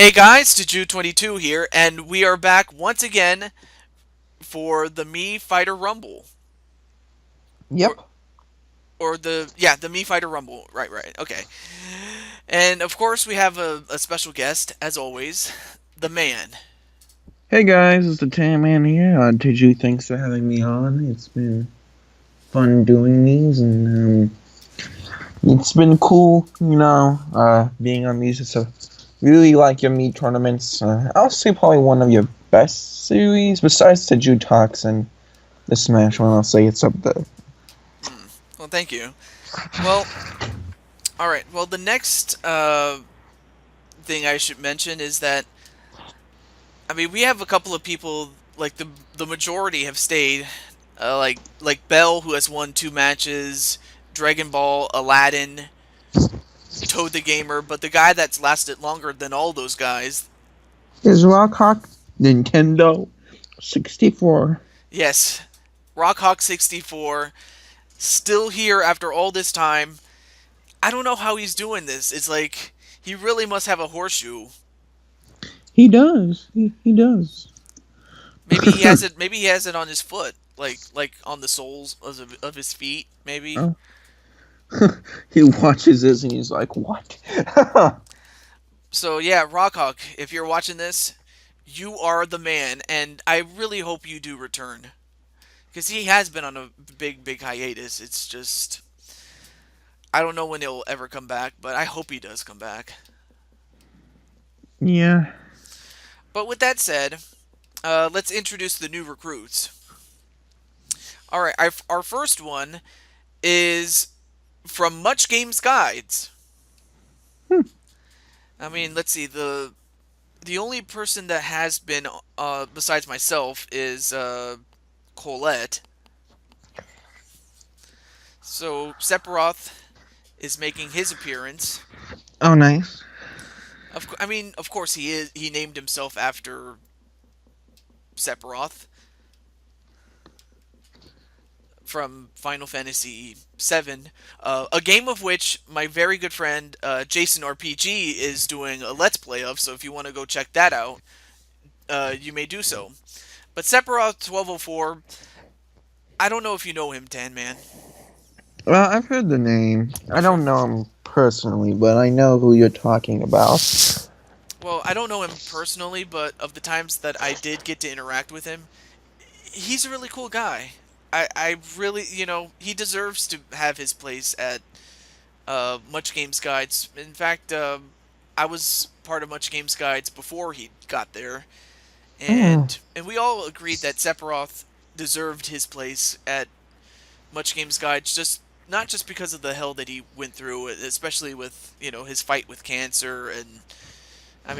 Hey guys, Juju22 here, and we are back once again for the Me Fighter Rumble. Or Yep. the Me Fighter Rumble. Right. Okay. And of course we have a special guest, as always, the man. Hey guys, it's the Tan Man here. Teju, thanks for having me on. It's been fun doing these, and it's been cool, being on these. It's a really like your meat tournaments. I'll say probably one of your best series besides Teju Talks and the Smash one. I'll say it's up there. Hmm. Well, thank you. Well, all right. Well, the next thing I should mention is that we have a couple of people like the majority have stayed, like Bell, who has won 2 matches, Dragon Ball, Aladdin, Toad the Gamer, but the guy that's lasted longer than all those guys, Is Rawk Nintendo 64? yes, Rockhawk64, still here after all this time. I don't know how he's doing this. It's like he really must have a horseshoe. He does. He does. Maybe he has it. Maybe he has it on his foot, like on the soles of his feet. Maybe. Oh. He watches this and he's like, "What?" So yeah, Rockhawk, if you're watching this, you are the man, and I really hope you do return because he has been on a big hiatus. It's just I don't know when he'll ever come back, but I hope he does come back. Yeah. But with that said, let's introduce the new recruits. All right, our first one is from Much Games Guides. Hmm. Let's see. The only person that has been besides myself is Colette. So Sephiroth is making his appearance. Oh, nice. Of course he is. He named himself after Sephiroth from Final Fantasy VII, a game of which my very good friend Jason RPG is doing a Let's Play of. So if you want to go check that out, you may do so. But Sephiroth 1204, I don't know if you know him, Tan Man. Well, I've heard the name. I You've heard. don't know him personally, but I know who you're talking about. Well, I don't know him personally, but of the times that I did get to interact with him, he's a really cool guy. I really, he deserves to have his place at Much Games Guides. In fact, I was part of Much Games Guides before he got there, Hmm. and we all agreed that Sephiroth deserved his place at Much Games Guides, just not just because of the hell that he went through, especially with his fight with cancer, and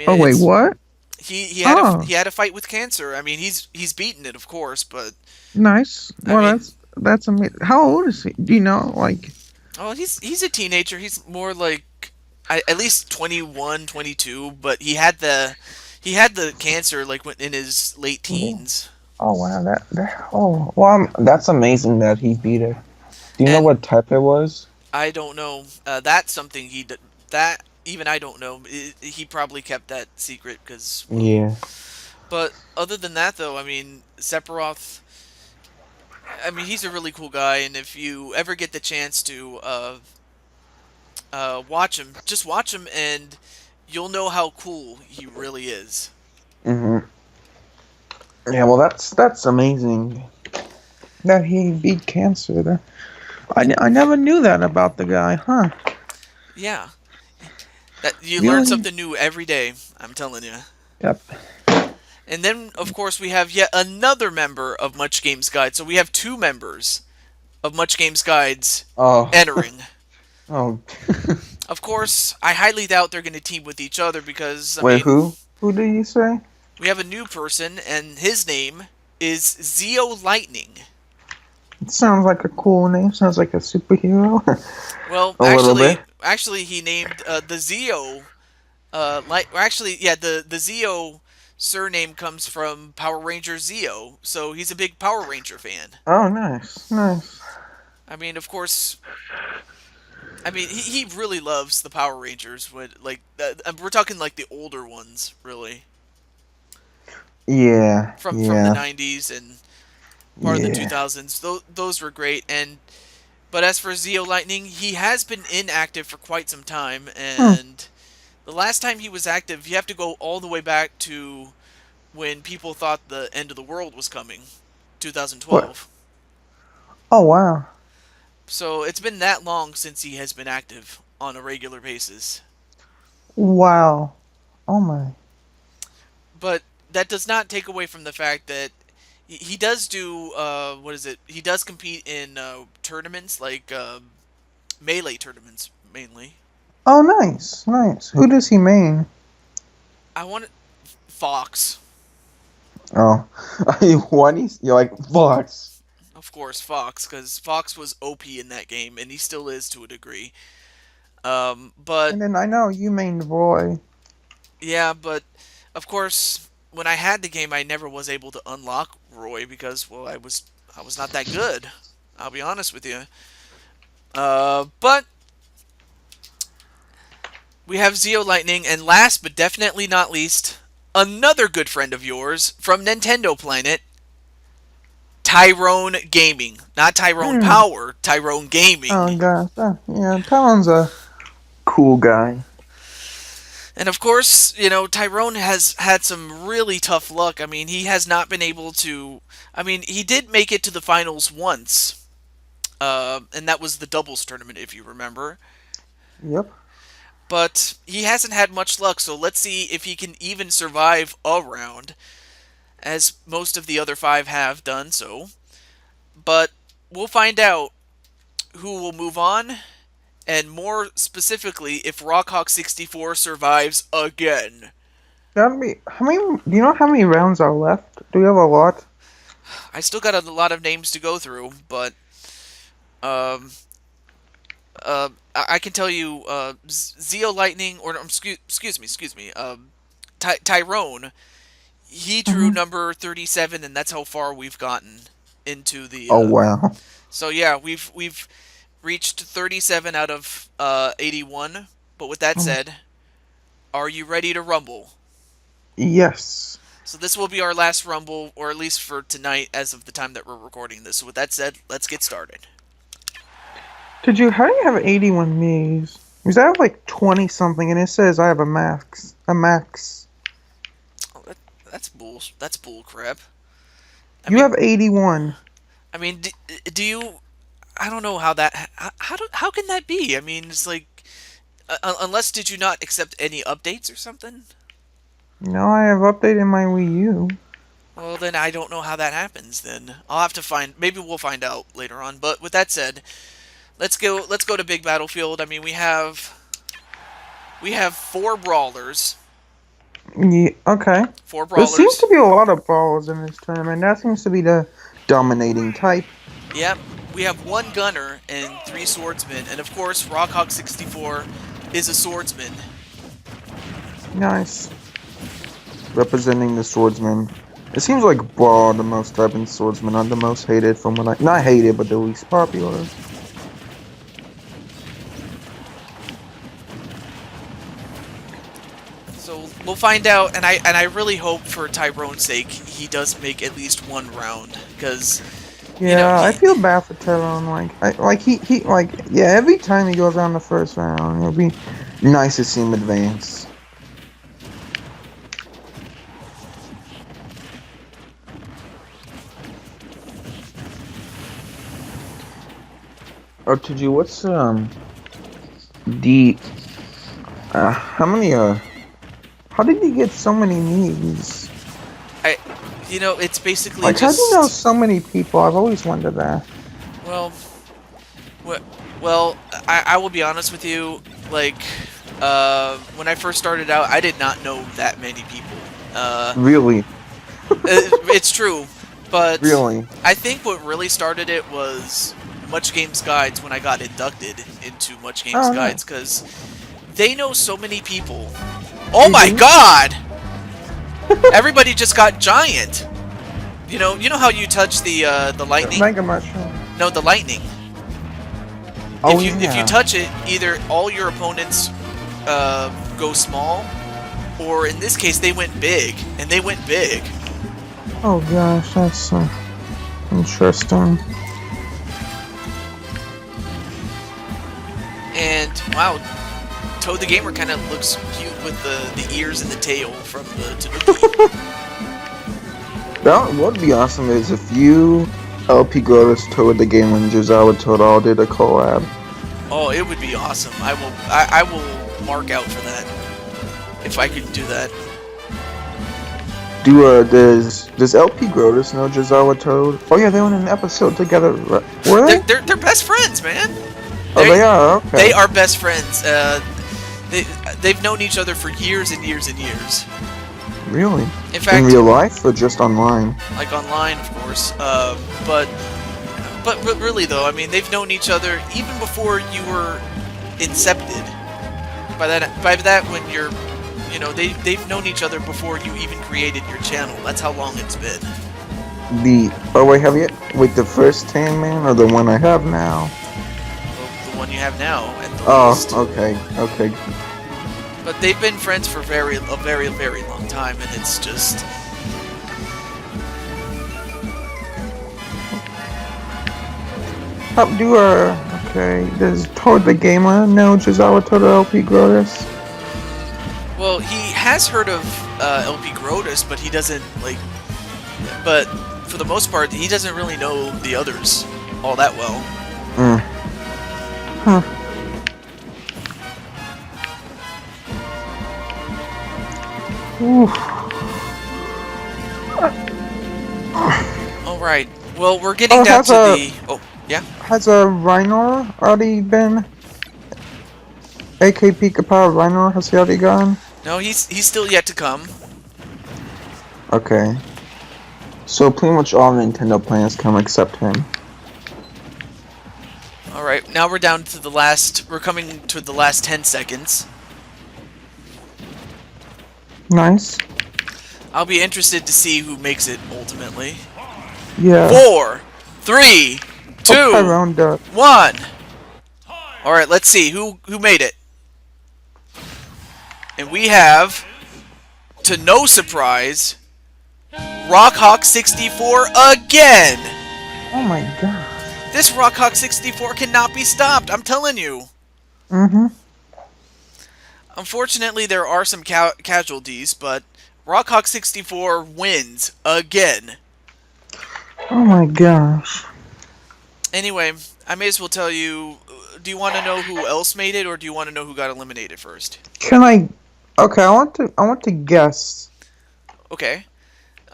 Oh, wait, it's what? Oh, he had a fight with cancer. He's beaten it, of course, but nice. I Well, mean, that's amazing. How old is he? Do you know? Like, oh, he's a teenager. He's more like at least 21, 22. But he had the cancer like in his late yeah. teens. Oh wow, oh well, that's amazing that he beat it. Do you know And what type it was? I don't know. That's something that even I don't know. He probably kept that secret because, well. Yeah. But other than that, though, Sephiroth. He's a really cool guy, and if you ever get the chance to watch him, just watch him, and you'll know how cool he really is. Hmm. Yeah. Well, that's amazing that he beat cancer. I never knew that about the guy, huh? Yeah, that you learn Really? something new every day. I'm telling you. Yep. And then, of course, we have yet another member of Much Games Guide. So we have 2 members of Much Games Guides Oh. entering. Oh. Of course, I highly doubt they're going to team with each other because, Wait, who? Who did you say? we have a new person, and his name is Zeo Lightning. It sounds like a cool name. Sounds like a superhero. Well, A little bit. actually, he named the Zeo. Actually, yeah, the Zeo surname comes from Power Ranger Zeo, so he's a big Power Ranger fan. Oh, nice, nice. Of course, I mean, he really loves the Power Rangers. We're talking like the older ones, really, Yeah, from the yeah, '90s and part of the yeah. 2000s. Those were great. And but as for Zeo Lightning, he has been inactive for quite some time, Hmm. and the last time he was active, you have to go all the way back to when people thought the end of the world was coming, What? 2012. Oh wow. So it's been that long since he has been active on a regular basis. Wow. Oh my. But that does not take away from the fact that he does do what is it? He does compete in tournaments like melee tournaments mainly. Oh nice, nice. Who does he main? I want Fox, Oh, what? You're like Fox. of course, Fox, because Fox was OP in that game, and he still is to a degree. But And then I know you main Roy. yeah, but of course, when I had the game, I never was able to unlock Roy because, well, I was not that good. I'll be honest with you. But we have Zeo Lightning, and last but definitely not least, another good friend of yours from Nintendo Planet, Tyrone Gaming. Not Tyrone Hmm. Power, Tyrone Oh Gaming. gosh. Yeah, Talon's a cool guy. And of course, you know, Tyrone has had some really tough luck. I mean, he has not been able to. I mean, he did make it to the finals once, and that was the doubles tournament, if you remember. Yep. But he hasn't had much luck, so let's see if he can even survive a round, as most of the other five have done so. But we'll find out who will move on, and more specifically, if Rockhawk 64 survives again. Gotta be. How many? Do you know how many rounds are left? Do we have a lot? I still got a lot of names to go through, but um, I can tell you, Zeo Lightning, or excuse me, Tyrone, he drew Hmm. number 37, and that's how far we've gotten into the. Oh wow. So yeah, we've reached 37 out of 81. But with that Um, said, are you ready to rumble? yes. So this will be our last rumble, or at least for tonight, as of the time that we're recording this. So with that said, let's get started. Did you? How do you have 81 Mii's? Because I have like 20 something, and it says I have a max. A max. Oh, that's bull. That's bull crap. I You mean, have 81. I mean, do you? I don't know how that. How can that be? I mean, it's like unless did you not accept any updates or something? No, I have updated my Wii U. Well, then I don't know how that happens. Then I'll have to find. Maybe we'll find out later on. But with that said, let's go. Let's go to Big Battlefield. I mean, we have four brawlers. Yeah, okay. Four There seems brawlers. to be a lot of balls in this tournament. That seems to be the dominating type. Yep. We have one gunner and three swordsmen, and of course, Rockhawk 64 is a swordsman. Nice. Representing the swordsman. It seems like Brawl are the most stubborn swordsmen are the most hated from what I not hated but the least popular. So we'll find out, and I really hope for Tyrone's sake he does make at least one round, because you know Yeah, I he. feel bad for Tyrone. Yeah. Every time he goes on the first round, it'll be nice to see him advance. Or to you, what's the how many how did he get so many knees? I, it's basically Like how do you know just so many people? I've always wondered that. well, wh- well, I will be honest with you. Like, when I first started out, I did not know that many people. Really, It's true, but really. I think what really started it was Much Games Guides when I got inducted into Much Games Oh, Guides, nice. because they know so many people. Oh They my do. god! Everybody just got giant. You know how you touch the lightning? Mega mushroom. No, the lightning. Oh If you yeah. touch it, either all your opponents go small, or in this case they went big, and they went big. Oh gosh, that's interesting. And wow, Toad the Gamer kind of looks cute with the ears and the tail from the Tanuki. That would be awesome is if you, LP Grotus, Toad the Game, and Jizawa Toad all did a collab. Oh, it would be awesome. I will mark out for that if I could do that. Does LP Grotus know Jizawa Toad? Oh yeah, they were in an episode together. Were they? They're best friends, man. Oh, they are. Okay. They are best friends. They've known each other for years and years and years. Really? In fact, in real life or just online? Like online, of course. But really though, I mean, they've known each other even before you were incepted. By that, when you're, you know, they've known each other before you even created your channel. That's how long it's been. Wait, the first Tan Man or the one I have now? The one you have now, at the least. Okay. But they've been friends for a very long time, and it's just. Does Toad the Gamer know Jizawa Toad or LP Grotus? Well, he has heard of LP Grotus, but he doesn't, like... But, for the most part, he doesn't really know the others all that well. Huh. Alright, well, we're getting down to the... Oh, yeah? Has a Rhino already been? AK Pika Power Rhino, has he already gone? No, he's still yet to come. Okay. So pretty much all Nintendo plans come except him. Alright, now we're down to the last... We're coming to the last 10 seconds. Nice. I'll be interested to see who makes it, ultimately. Yeah. 4, 3, 2, 1. Alright, let's see. Who made it? And we have, to no surprise, Rawk 64 again! Oh my god. This Rawk 64 cannot be stopped, I'm telling you. Mm-hmm. Unfortunately, there are some casualties, but Rawk 64 wins again. Oh my gosh. Anyway, I may as well tell you, do you want to know who else made it, or do you want to know who got eliminated first? Can I... Okay, I want to guess. Okay.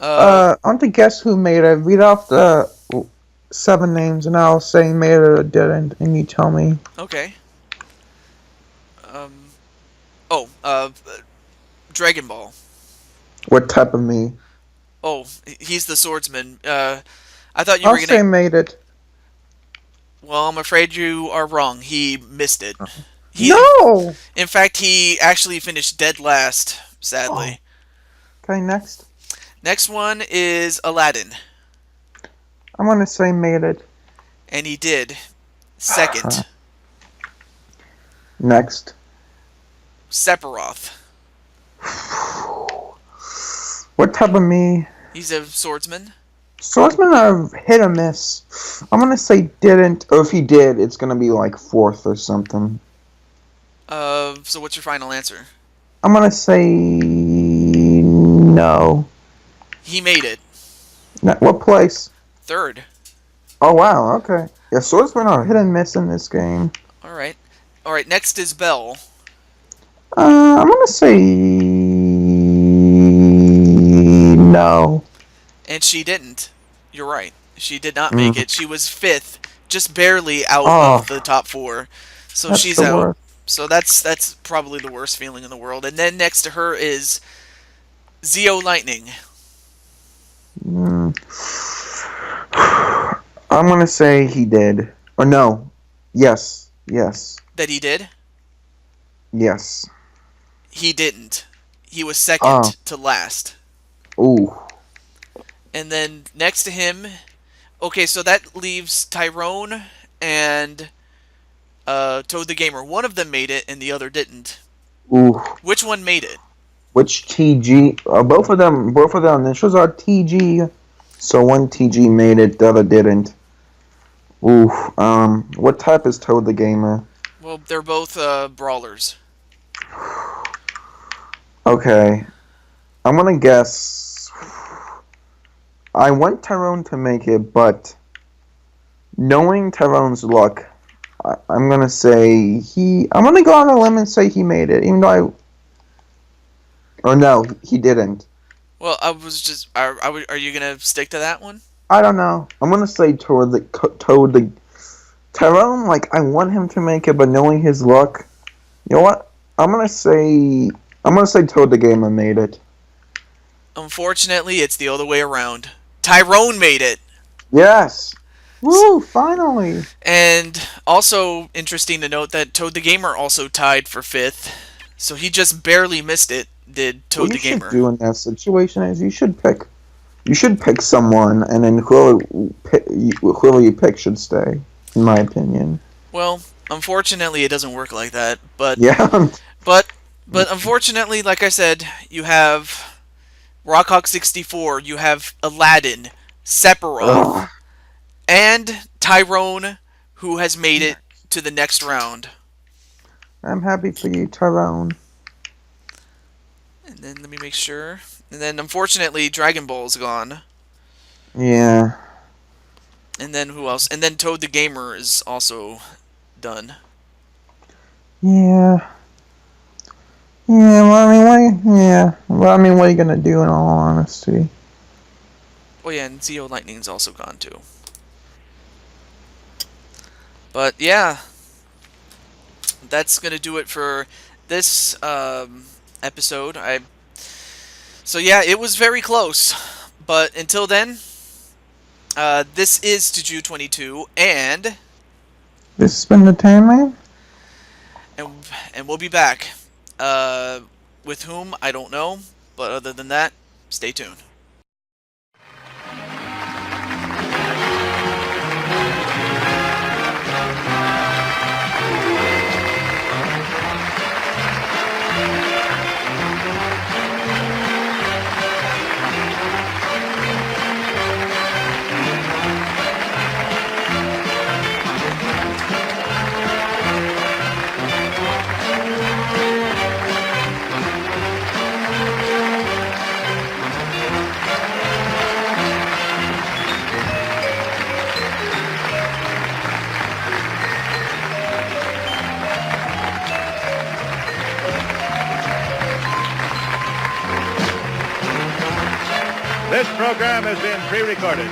I want to guess who made it. Read off the 7 names, and I'll say made it or didn't, and you tell me. Okay. Dragon Ball. What type of me? Oh, he's the swordsman. I thought you I'll were gonna... say made it. Well, I'm afraid you are wrong. He missed it. No! In fact, he actually finished dead last, sadly. Oh. Okay, next. Next one is Aladdin. I'm gonna say made it. And he did. Second. Next. Sephiroth. What type of me? He's a swordsman. Swordsmen are hit or miss. I'm gonna say didn't, or if he did, it's gonna be like 4th or something. So what's your final answer? I'm gonna say no. He made it. What place? 3rd. Oh wow, okay. Yeah, swordsmen are hit and miss in this game. Alright. Alright, next is Belle. I'm gonna say no. And she didn't. You're right. She did not make it. She was 5th, just barely out of the top 4. So That's she's the out. worst. So that's probably the worst feeling in the world. And then next to her is Zeo Lightning. I'm gonna say he did. Or no. Yes. That he did? Yes. He didn't. He was second to last. Ooh. And then next to him... Okay, so that leaves Tyrone and Toad the Gamer. One of them made it, and the other didn't. Ooh. Which one made it? Which TG? Both of them. Both of their initials are TG. So one TG made it, the other didn't. Ooh. What type is Toad the Gamer? Well, they're both brawlers. Okay. I'm gonna guess. I want Tyrone to make it, but knowing Tyrone's luck, I'm gonna say he. I'm gonna go on a limb and say he made it, even though I. Or no, he didn't. Well, I was just. Are you gonna stick to that one? I don't know. I'm gonna say Toad the Tyrone. Like I want him to make it, but knowing his luck, you know what? I'm gonna say Toad the Gamer made it. Unfortunately, it's the other way around. Tyrone made it. Yes. Woo! Finally. And also interesting to note that Toad the Gamer also tied for fifth. So he just barely missed it, did What Toad you the should Gamer. do in that situation is you should pick someone, and then whoever you pick should stay. In my opinion. Well, unfortunately, it doesn't work like that. But Yeah. but but unfortunately, like I said, you have Rawk 64, you have Aladdin, Sephiroth, Ugh. and Tyrone, who has made it to the next round. I'm happy for you, Tyrone. And then let me make sure. And then unfortunately, Dragon Ball's gone. Yeah. And then who else? And then Toad the Gamer is also done. Yeah. Yeah. Well, I mean, what are you gonna do in all honesty? Oh yeah, and Zeo Lightning's also gone too. But yeah, that's gonna do it for this episode. So yeah, it was very close. But until then, this is Juju 22, This has been the Tan Man. and we'll be back. Uh, with whom I don't know, but other than that, stay tuned. This program has been pre-recorded.